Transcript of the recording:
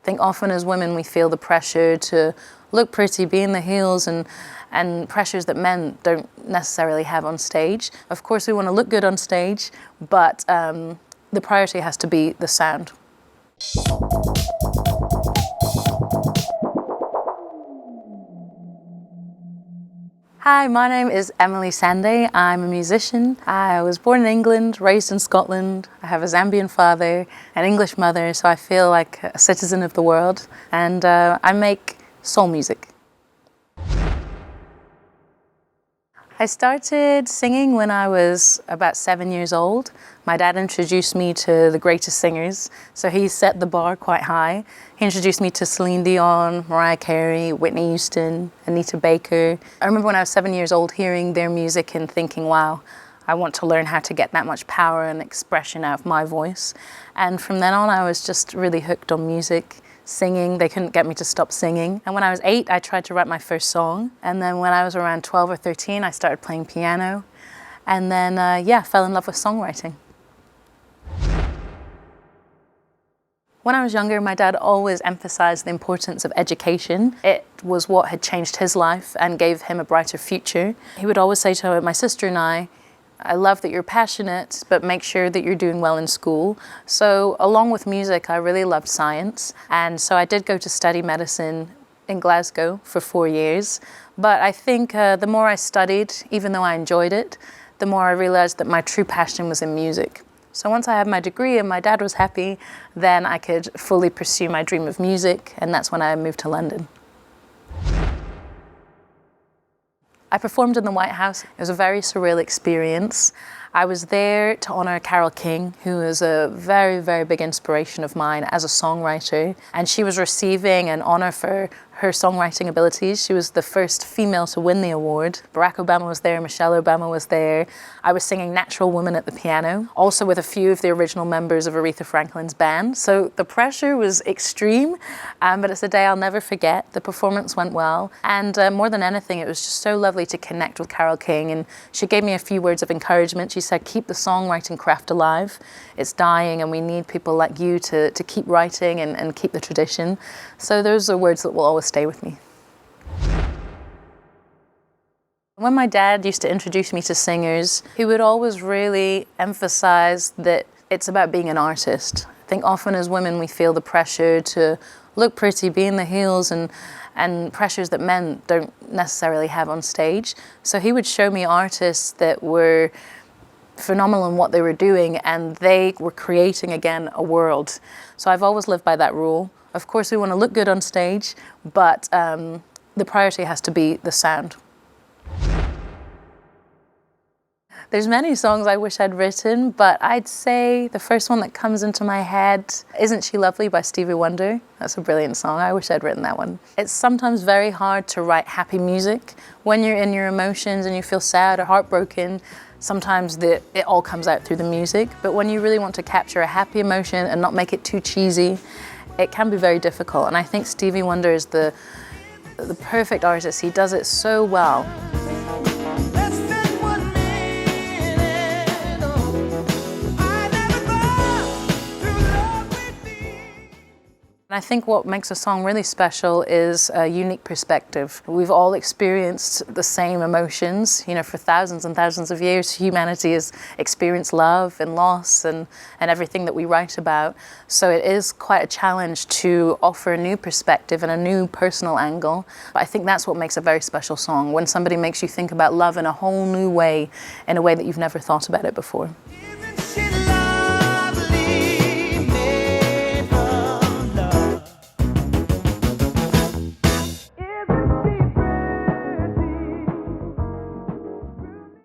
think often as women we feel the pressure to look pretty, be in the heels, and pressures that men don't necessarily have on stage. Of course we want to look good on stage, but the priority has to be the sound. Hi, my name is Emily Sande. I'm a musician. I was born in England, raised in Scotland. I have a Zambian father, an English mother, so I feel like a citizen of the world. And I make soul music. I started singing when I was about 7 years old. My dad introduced me to the greatest singers, so he set the bar quite high. He introduced me to Celine Dion, Mariah Carey, Whitney Houston, Anita Baker. I remember when I was 7 years old hearing their music and thinking, wow, I want to learn how to get that much power and expression out of my voice. And from then on, I was just really hooked on music. Singing, they couldn't get me to stop singing. And when I was 8, I tried to write my first song. And then when I was around 12 or 13, I started playing piano. And then, fell in love with songwriting. When I was younger, my dad always emphasized the importance of education. It was what had changed his life and gave him a brighter future. He would always say to my sister and I love that you're passionate, but make sure that you're doing well in school. So along with music, I really loved science. And so I did go to study medicine in Glasgow for 4 years. But I think the more I studied, even though I enjoyed it, the more I realized that my true passion was in music. So once I had my degree and my dad was happy, then I could fully pursue my dream of music. And that's when I moved to London. I performed in the White House. It was a very surreal experience. I was there to honor Carole King, who is a very, very big inspiration of mine as a songwriter. And she was receiving an honor for her songwriting abilities. She was the first female to win the award. Barack Obama was there, Michelle Obama was there. I was singing Natural Woman at the piano, also with a few of the original members of Aretha Franklin's band. So the pressure was extreme, but it's a day I'll never forget. The performance went well. And more than anything, it was just so lovely to connect with Carole King. And she gave me a few words of encouragement. She said, keep the songwriting craft alive. It's dying and we need people like you to keep writing and keep the tradition. So those are words that will always stay with me. When my dad used to introduce me to singers, he would always really emphasize that it's about being an artist. I think often as women we feel the pressure to look pretty, be in the heels, and pressures that men don't necessarily have on stage. So he would show me artists that were phenomenal in what they were doing, and they were creating, again, a world. So I've always lived by that rule. Of course, we want to look good on stage, but the priority has to be the sound. There's many songs I wish I'd written, but I'd say the first one that comes into my head, Isn't She Lovely by Stevie Wonder. That's a brilliant song. I wish I'd written that one. It's sometimes very hard to write happy music. When you're in your emotions and you feel sad or heartbroken, sometimes it all comes out through the music. But when you really want to capture a happy emotion and not make it too cheesy, it can be very difficult. And I think Stevie Wonder is the perfect artist. He does it so well. I think what makes a song really special is a unique perspective. We've all experienced the same emotions. You know, for thousands and thousands of years, humanity has experienced love and loss and everything that we write about. So it is quite a challenge to offer a new perspective and a new personal angle. But I think that's what makes a very special song, when somebody makes you think about love in a whole new way, in a way that you've never thought about it before.